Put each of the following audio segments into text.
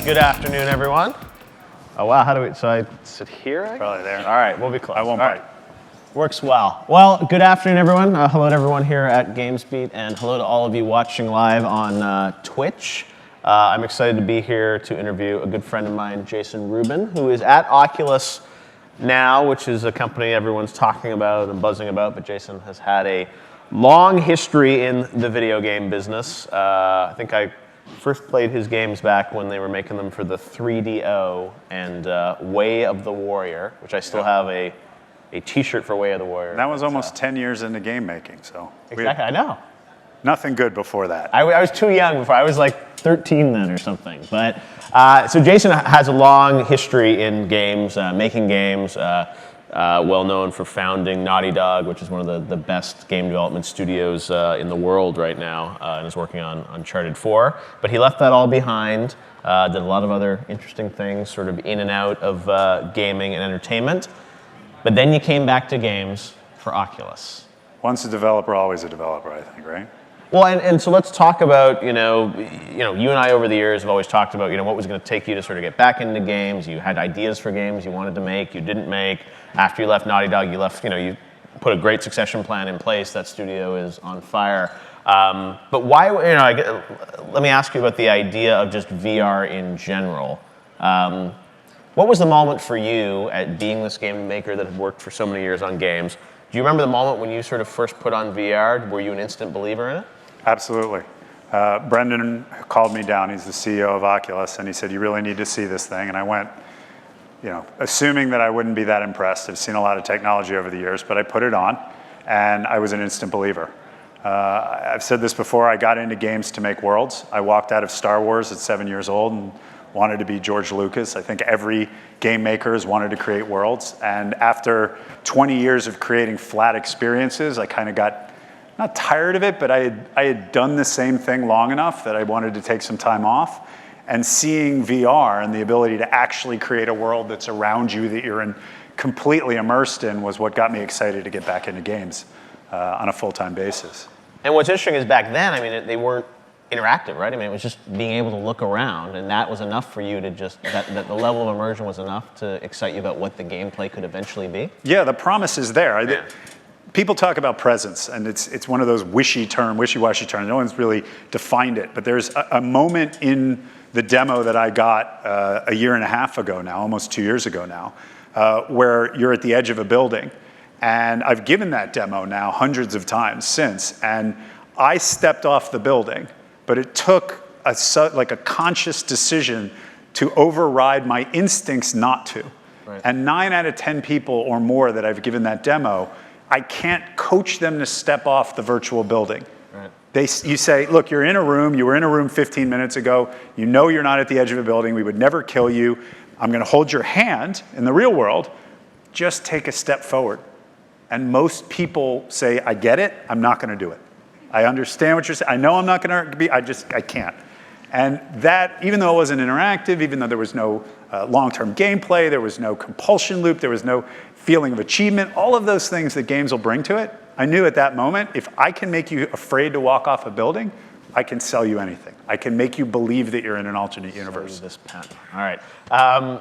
Good afternoon, everyone. Oh, wow, how do we, so I sit here? Probably there. All right, we'll be close. I won't bite. Works well. Well, good afternoon, everyone. Hello to everyone here at GamesBeat, and hello to all of you watching live on Twitch. I'm excited to be here to interview a good friend of mine, Jason Rubin, who is at Oculus now, which is a company everyone's talking about and buzzing about, but Jason has had a long history in the video game business. I think I first played his games back when they were making them for the 3DO and Way of the Warrior, which I still have a t-shirt for Way of the Warrior. That was almost 10 years into game making, so. Exactly, I know. Nothing good before that. I was too young before. I was like 13 then or something. But so Jason has a long history in games, making games, well known for founding Naughty Dog, which is one of the best game development studios in the world right now, and is working on Uncharted 4. But he left that all behind, did a lot of other interesting things, sort of in and out of gaming and entertainment. But then you came back to games for Oculus. Once a developer, always a developer, I think, right? Well, and so let's talk about, you and I over the years have always talked about, what was going to take you to sort of get back into games. You had ideas for games you wanted to make, you didn't make. After you left Naughty Dog, you put a great succession plan in place. That studio is on fire. But why, let me ask you about the idea of just VR in general. What was the moment for you at being this game maker that had worked for so many years on games? Do you remember the moment when you sort of first put on VR? Were you an instant believer in it? Absolutely. Brendan called me down. He's the CEO of Oculus, and he said, "You really need to see this thing." And I went, assuming that I wouldn't be that impressed. I've seen a lot of technology over the years, but I put it on, and I was an instant believer. I've said this before. I got into games to make worlds. I walked out of Star Wars at 7 years old and wanted to be George Lucas. I think every game maker has wanted to create worlds. And after 20 years of creating flat experiences, I kind of got not tired of it, but I had done the same thing long enough that I wanted to take some time off. And seeing VR and the ability to actually create a world that's around you that you're completely immersed in was what got me excited to get back into games on a full-time basis. And what's interesting is back then, they weren't interactive, right? It was just being able to look around, and that was enough for you to that the level of immersion was enough to excite you about what the gameplay could eventually be? Yeah, the promise is there. Yeah. People talk about presence, and it's one of those wishy-washy terms. No one's really defined it, but there's a moment in the demo that I got a year and a half ago now, almost 2 years ago now, where you're at the edge of a building. And I've given that demo now hundreds of times since, and I stepped off the building, but it took a conscious decision to override my instincts not to. Right. And 9 out of 10 people or more that I've given that demo, I can't coach them to step off the virtual building. Right. You say, look, you were in a room 15 minutes ago, you're not at the edge of a building, we would never kill you, I'm gonna hold your hand in the real world, just take a step forward. And most people say, I get it, I'm not gonna do it. I understand what you're saying, I know I'm not gonna be, I can't. And that, even though it wasn't interactive, even though there was no long-term gameplay, there was no compulsion loop, there was no feeling of achievement, all of those things that games will bring to it, I knew at that moment, if I can make you afraid to walk off a building, I can sell you anything. I can make you believe that you're in an alternate universe. This pen. All right.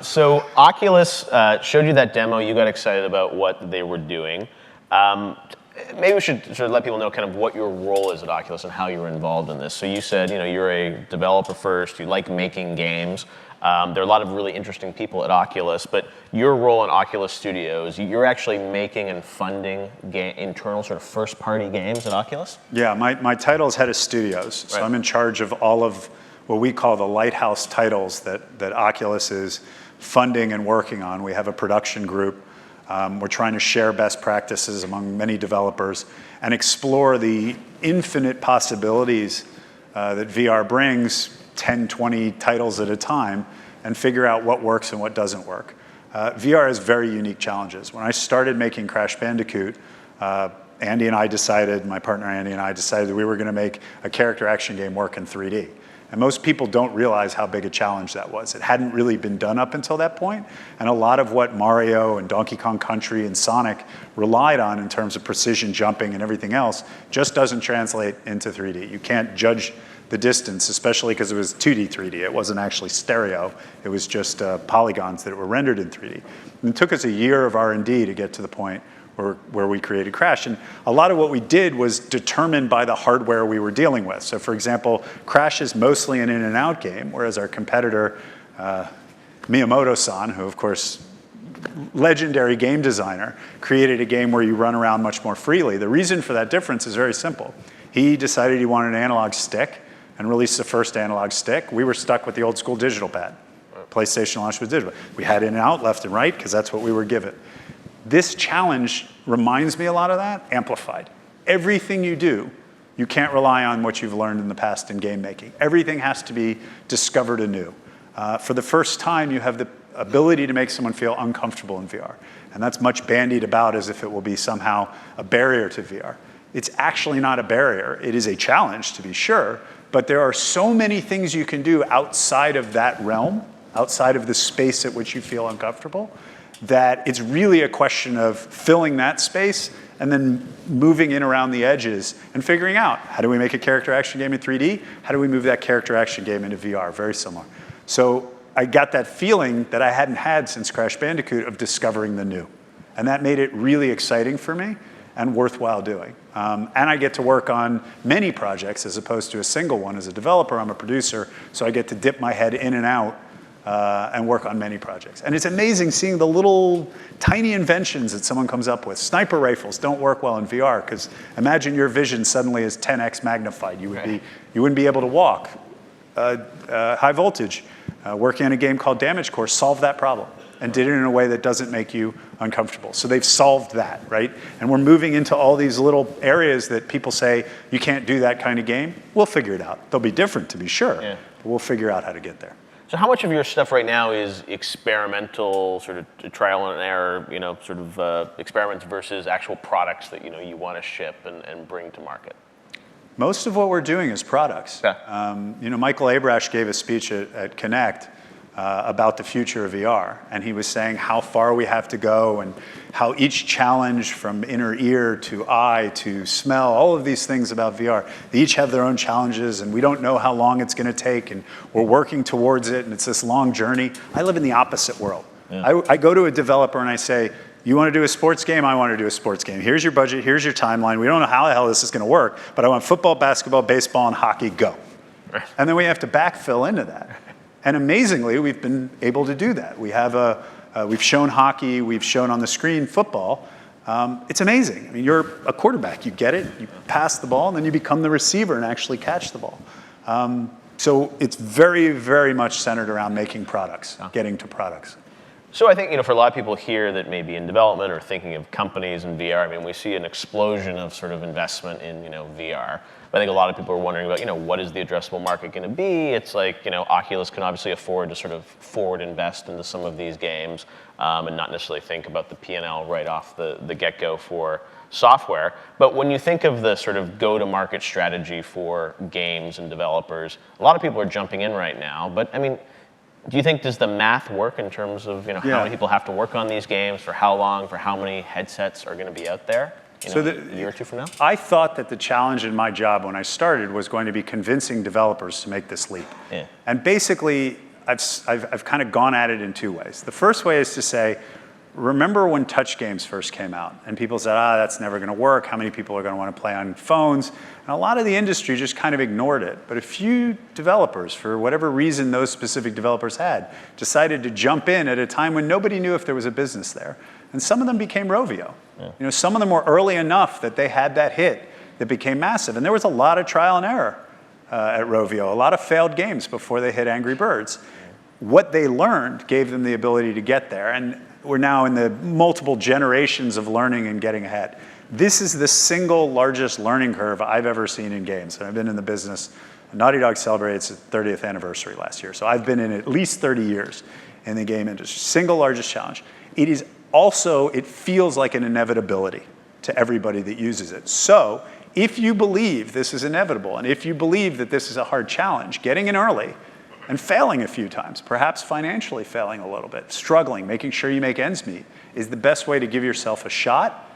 So Oculus showed you that demo. You got excited about what they were doing. Maybe we should sort of let people know kind of what your role is at Oculus and how you were involved in this. So you said, you're a developer first, you like making games. There are a lot of really interesting people at Oculus, but your role in Oculus Studios, you're actually making and funding internal sort of first-party games at Oculus? Yeah, my title is head of studios. So I'm in charge of all of what we call the lighthouse titles that Oculus is funding and working on. We have a production group. We're trying to share best practices among many developers and explore the infinite possibilities that VR brings, 10, 20 titles at a time, and figure out what works and what doesn't work. VR has very unique challenges. When I started making Crash Bandicoot, Andy and I decided, my partner Andy and I decided that we were going to make a character action game work in 3D. And most people don't realize how big a challenge that was. It hadn't really been done up until that point, and a lot of what Mario and Donkey Kong Country and Sonic relied on in terms of precision jumping and everything else just doesn't translate into 3D. You can't judge the distance, especially because it was 2D, 3D. It wasn't actually stereo. It was just polygons that were rendered in 3D. And it took us a year of R&D to get to the point where we created Crash. And a lot of what we did was determined by the hardware we were dealing with. So for example, Crash is mostly an in and out game, whereas our competitor, Miyamoto-san, who of course, legendary game designer, created a game where you run around much more freely. The reason for that difference is very simple. He decided he wanted an analog stick and released the first analog stick. We were stuck with the old school digital pad. PlayStation launched with digital. We had in and out, left and right, because that's what we were given. This challenge reminds me a lot of that, amplified. Everything you do, you can't rely on what you've learned in the past in game making. Everything has to be discovered anew. For the first time, you have the ability to make someone feel uncomfortable in VR. And that's much bandied about as if it will be somehow a barrier to VR. It's actually not a barrier. It is a challenge, to be sure, but there are so many things you can do outside of that realm, outside of the space at which you feel uncomfortable, that it's really a question of filling that space and then moving in around the edges and figuring out, how do we make a character action game in 3D? How do we move that character action game into VR? Very similar. So I got that feeling that I hadn't had since Crash Bandicoot of discovering the new. And that made it really exciting for me and worthwhile doing. And I get to work on many projects as opposed to a single one. As a developer, I'm a producer, so I get to dip my head in and out and work on many projects. And it's amazing seeing the little tiny inventions that someone comes up with. Sniper rifles don't work well in VR because imagine your vision suddenly is 10x magnified. You wouldn't be able to walk. High voltage, working on a game called Damage Core, solved that problem and did it in a way that doesn't make you uncomfortable. So they've solved that, right? And we're moving into all these little areas that people say, you can't do that kind of game. We'll figure it out. They'll be different, to be sure, but we'll figure out how to get there. So how much of your stuff right now is experimental, sort of trial and error, sort of experiments versus actual products that, you want to ship and bring to market? Most of what we're doing is products. Yeah. Michael Abrash gave a speech at Connect about the future of VR, and he was saying how far we have to go and how each challenge from inner ear to eye to smell, all of these things about VR, they each have their own challenges, and we don't know how long it's going to take, and we're working towards it, and it's this long journey. I live in the opposite world. Yeah. I go to a developer and I say, you want to do a sports game? I want to do a sports game. Here's your budget, here's your timeline. We don't know how the hell this is going to work, but I want football, basketball, baseball, and hockey, go. And then we have to backfill into that. And amazingly, we've been able to do that. We have we've shown hockey, we've shown on the screen football. It's amazing. I mean, you're a quarterback, you get it, you pass the ball, and then you become the receiver and actually catch the ball. So it's very, very much centered around making products, getting to products. So I think, for a lot of people here that may be in development or thinking of companies in VR, I mean, we see an explosion of sort of investment in, VR. But I think a lot of people are wondering about, what is the addressable market going to be? It's like, Oculus can obviously afford to sort of forward invest into some of these games and not necessarily think about the P&L right off the get-go for software. But when you think of the sort of go-to-market strategy for games and developers, a lot of people are jumping in right now. But I mean, do you think, does the math work in terms of how many people have to work on these games, for how long, for how many headsets are going to be out there a year or two from now? I thought that the challenge in my job when I started was going to be convincing developers to make this leap. Yeah. And basically, I've kind of gone at it in two ways. The first way is to say, remember when touch games first came out and people said, that's never going to work. How many people are going to want to play on phones? And a lot of the industry just kind of ignored it. But a few developers, for whatever reason those specific developers had, decided to jump in at a time when nobody knew if there was a business there. And some of them became Rovio. Yeah. Some of them were early enough that they had that hit that became massive. And there was a lot of trial and error at Rovio, a lot of failed games before they hit Angry Birds. What they learned gave them the ability to get there. And we're now in the multiple generations of learning and getting ahead. This is the single largest learning curve I've ever seen in games. And I've been in the business. Naughty Dog celebrated its 30th anniversary last year. So I've been in at least 30 years in the game industry. Single largest challenge. It is also, it feels like an inevitability to everybody that uses it. So if you believe this is inevitable, and if you believe that this is a hard challenge, getting in early and failing a few times, perhaps financially failing a little bit, struggling, making sure you make ends meet, is the best way to give yourself a shot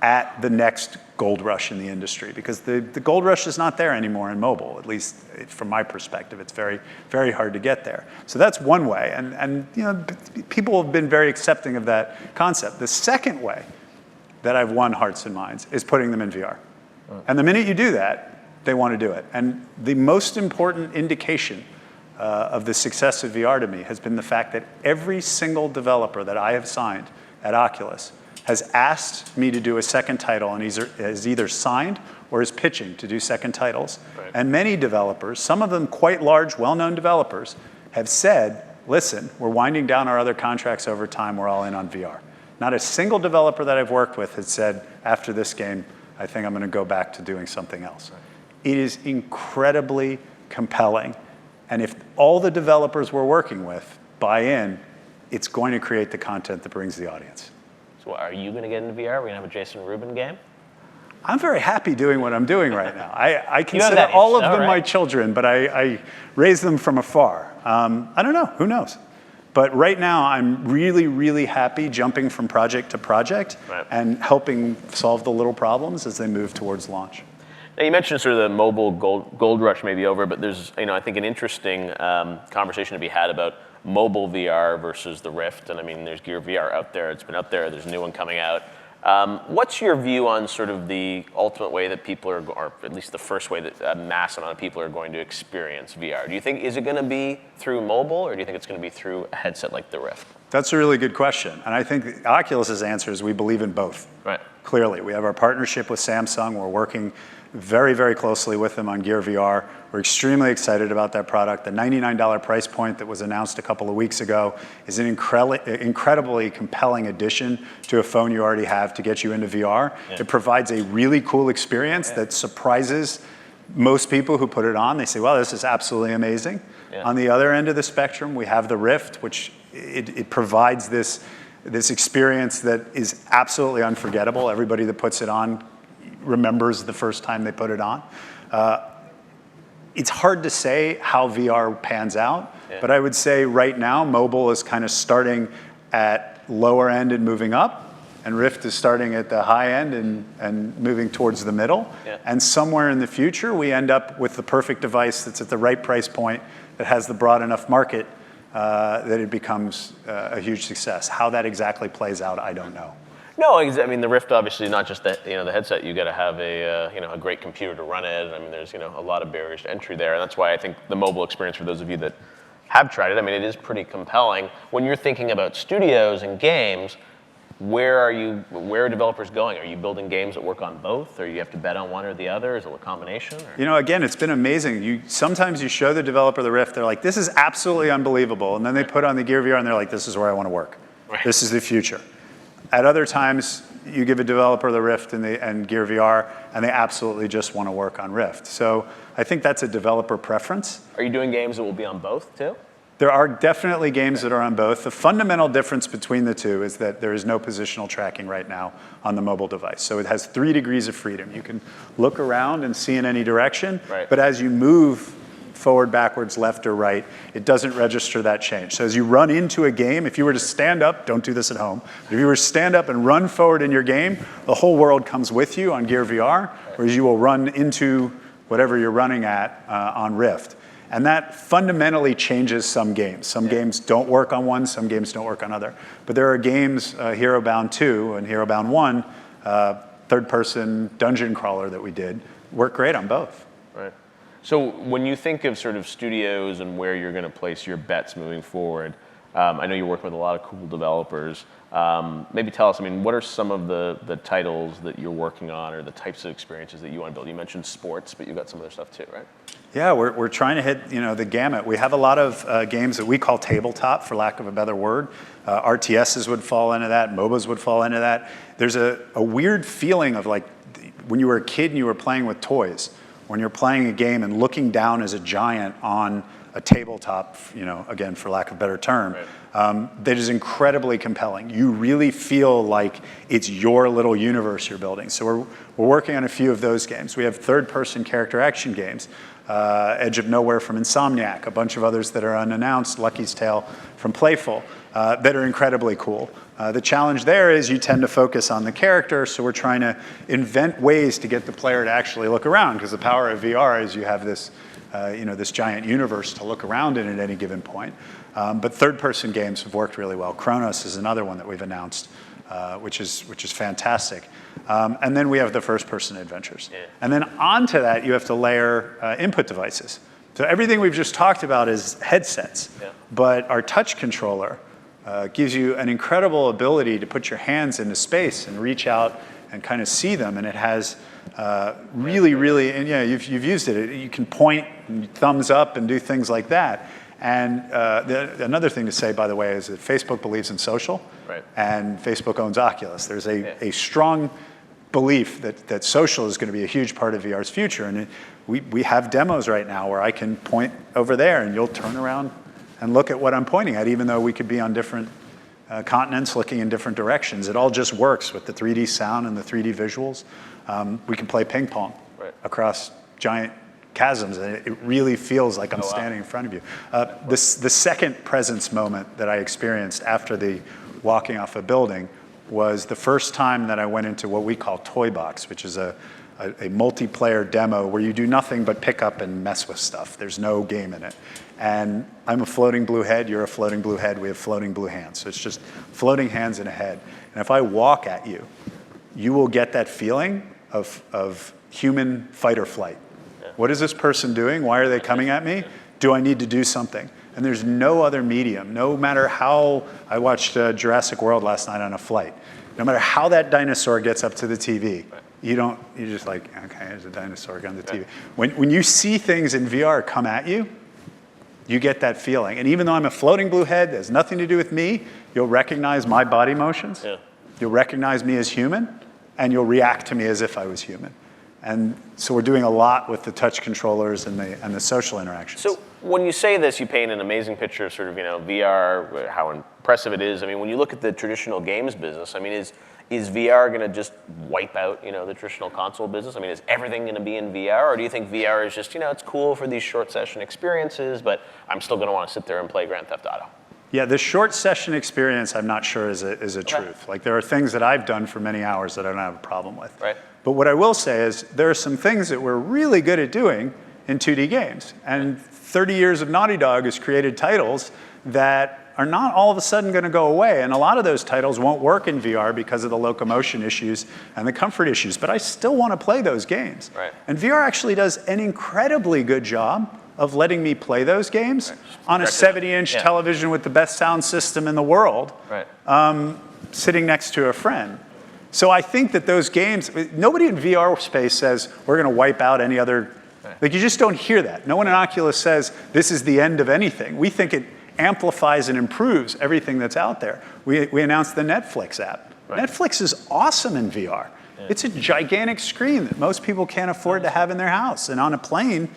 at the next gold rush in the industry, because the gold rush is not there anymore in mobile, at least from my perspective. It's very, very hard to get there. So that's one way, and people have been very accepting of that concept. The second way that I've won hearts and minds is putting them in VR. And the minute you do that, they want to do it. And the most important indication of the success of VR to me has been the fact that every single developer that I have signed at Oculus has asked me to do a second title and has either signed or is pitching to do second titles. Right. And many developers, some of them quite large, well-known developers, have said, listen, we're winding down our other contracts over time, we're all in on VR. Not a single developer that I've worked with has said, after this game, I think I'm going to go back to doing something else. Right. It is incredibly compelling. And if all the developers we're working with buy in, it's going to create the content that brings the audience. So are you going to get into VR? Are we going to have a Jason Rubin game? I'm very happy doing what I'm doing right now. I consider all of them my children, but I raise them from afar. I don't know. Who knows? But right now, I'm really, really happy jumping from project to project and helping solve the little problems as they move towards launch. Now, you mentioned sort of the mobile gold rush may be over, but there's, I think, an interesting conversation to be had about mobile VR versus the Rift. And I mean, there's Gear VR out there. It's been out there. There's a new one coming out. What's your view on sort of the ultimate way that people are, or at least the first way that a mass amount of people are going to experience VR? Do you think, is it going to be through mobile, or do you think it's going to be through a headset like the Rift? That's a really good question. And I think Oculus's answer is we believe in both. Right. Clearly, we have our partnership with Samsung. We're working very, very closely with them on Gear VR. We're extremely excited about that product. The $99 price point that was announced a couple of weeks ago is an incredibly compelling addition to a phone you already have to get you into VR. Yeah. It provides a really cool experience that surprises most people who put it on. They say, well, this is absolutely amazing. Yeah. On the other end of the spectrum, we have the Rift, which it provides this experience that is absolutely unforgettable. Everybody that puts it on remembers the first time they put it on. It's hard to say how VR pans out, but I would say right now, mobile is kind of starting at lower end and moving up, and Rift is starting at the high end and moving towards the middle. Yeah. And somewhere in the future, we end up with the perfect device that's at the right price point, that has the broad enough market that it becomes a huge success. How that exactly plays out, I don't know. No, I mean, the Rift, obviously, not just the headset. You got to have a great computer to run it. I mean, there's a lot of barriers to entry there, and that's why I think the mobile experience, for those of you that have tried it, I mean, it is pretty compelling. When you're thinking about studios and games, where are developers going? Are you building games that work on both, or you have to bet on one or the other? Is it a combination? Or? Again, it's been amazing. Sometimes you show the developer the Rift, they're like, this is absolutely unbelievable, and then they put on the Gear VR and they're like, this is where I want to work. Right. This is the future. At other times, you give a developer the Rift and Gear VR, and they absolutely just want to work on Rift. So I think that's a developer preference. Are you doing games that will be on both, too? There are definitely games that are on both. The fundamental difference between the two is that there is no positional tracking right now on the mobile device. So it has 3 degrees of freedom. You can look around and see in any direction, but as you move forward, backwards, left, or right, it doesn't register that change. So as you run into a game, if you were to stand up, don't do this at home, but if you were to stand up and run forward in your game, the whole world comes with you on Gear VR, whereas you will run into whatever you're running at on Rift. And that fundamentally changes some games. Some games don't work on one, some games don't work on other. But there are games, Hero Bound 2 and Hero Bound 1, third-person dungeon crawler that we did, work great on both. Right. So when you think of sort of studios and where you're going to place your bets moving forward, I know you're working with a lot of cool developers. Maybe tell us, I mean, what are some of the titles that you're working on, or the types of experiences that you want to build? You mentioned sports, but you've got some other stuff too, right? Yeah, we're trying to hit the gamut. We have a lot of games that we call tabletop, for lack of a better word. RTSs would fall into that, MOBAs would fall into that. There's a weird feeling of like when you were a kid and you were playing with toys, when you're playing a game and looking down as a giant on a tabletop, again, for lack of a better term, that is incredibly compelling. You really feel like it's your little universe you're building. So we're working on a few of those games. We have third-person character action games, Edge of Nowhere from Insomniac, a bunch of others that are unannounced, Lucky's Tale from Playful, that are incredibly cool. The challenge there is you tend to focus on the character, so we're trying to invent ways to get the player to actually look around, because the power of VR is you have this, this giant universe to look around in at any given point. But third-person games have worked really well. Chronos is another one that we've announced, which is fantastic. And then we have the first-person adventures. Yeah. And then onto that, you have to layer input devices. So everything we've just talked about is headsets, but our touch controller gives you an incredible ability to put your hands into space and reach out and kind of see them, and it has really, and yeah, you've used it. You can point, and thumbs up, and do things like that. And another thing to say, by the way, is that Facebook believes in social, and Facebook owns Oculus. There's a strong belief that social is going to be a huge part of VR's future, and we have demos right now where I can point over there, and you'll turn around and look at what I'm pointing at, even though we could be on different continents looking in different directions. It all just works with the 3D sound and the 3D visuals. We can play ping pong across giant chasms, and it really feels like I'm standing in front of you. The second presence moment that I experienced after the walking off a building was the first time that I went into what we call Toy Box, which is a multiplayer demo where you do nothing but pick up and mess with stuff. There's no game in it. And I'm a floating blue head, you're a floating blue head, we have floating blue hands. So it's just floating hands in a head. And if I walk at you, you will get that feeling of human fight or flight. What is this person doing? Why are they coming at me? Do I need to do something? And there's no other medium, no matter how, I watched Jurassic World last night on a flight. No matter how that dinosaur gets up to the TV, you're just like, okay, there's a dinosaur on the TV. When you see things in VR come at you, you get that feeling. And even though I'm a floating blue head, that has nothing to do with me, you'll recognize my body motions, you'll recognize me as human, and you'll react to me as if I was human. And so we're doing a lot with the touch controllers and the social interactions. So when you say this, you paint an amazing picture of sort of, VR, how impressive it is. I mean, when you look at the traditional games business, I mean, is VR going to just wipe out, the traditional console business? I mean, is everything going to be in VR? Or do you think VR is just, it's cool for these short session experiences, but I'm still going to want to sit there and play Grand Theft Auto? Yeah, the short session experience, I'm not sure is a truth. Like, there are things that I've done for many hours that I don't have a problem with. Right. But what I will say is there are some things that we're really good at doing in 2D games. And 30 years of Naughty Dog has created titles that are not all of a sudden going to go away. And a lot of those titles won't work in VR because of the locomotion issues and the comfort issues. But I still want to play those games. Right. And VR actually does an incredibly good job of letting me play those games on a 70-inch television with the best sound system in the world, sitting next to a friend. So I think that those games, nobody in VR space says, we're going to wipe out any other, like, you just don't hear that. No one in Oculus says, this is the end of anything. We think it amplifies and improves everything that's out there. We announced the Netflix app. Netflix is awesome in VR. It's a gigantic screen that most people can't afford to have in their house. And on a plane,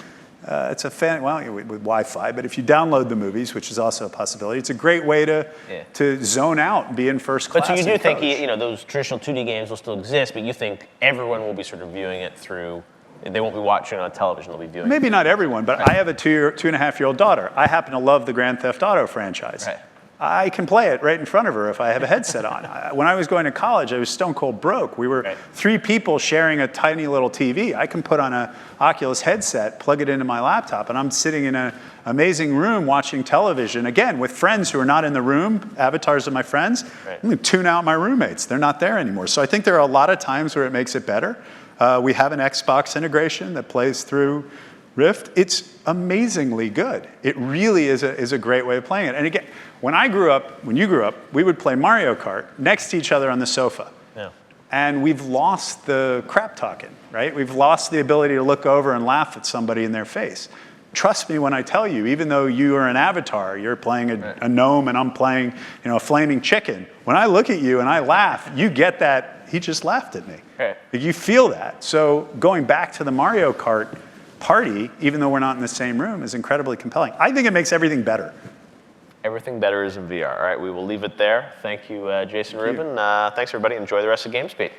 it's with Wi-Fi, but if you download the movies, which is also a possibility, it's a great way to zone out and be in first class. But so you do think those traditional 2D games will still exist, but you think everyone will be sort of viewing it through, they won't be watching on television, they'll be viewing Maybe not everyone, but I have a 2.5-year-old daughter. I happen to love the Grand Theft Auto franchise. Right. I can play it right in front of her if I have a headset on. When I was going to college, I was stone cold broke. We were 3 people sharing a tiny little TV. I can put on an Oculus headset, plug it into my laptop, and I'm sitting in an amazing room watching television, again, with friends who are not in the room, avatars of my friends. I'm going to tune out my roommates. They're not there anymore. So I think there are a lot of times where it makes it better. We have an Xbox integration that plays through Rift. It's amazingly good. It really is a great way of playing it. And again, when you grew up, we would play Mario Kart next to each other on the sofa. Yeah. And we've lost the crap talking, right? We've lost the ability to look over and laugh at somebody in their face. Trust me when I tell you, even though you are an avatar, you're playing a gnome and I'm playing, a flaming chicken. When I look at you and I laugh, you get that, he just laughed at me. Right. You feel that. So going back to the Mario Kart party, even though we're not in the same room, is incredibly compelling. I think it makes everything better. Everything better is in VR. All right, we will leave it there. Thank you, Jason Rubin. Thanks, everybody. Enjoy the rest of GamesBeat.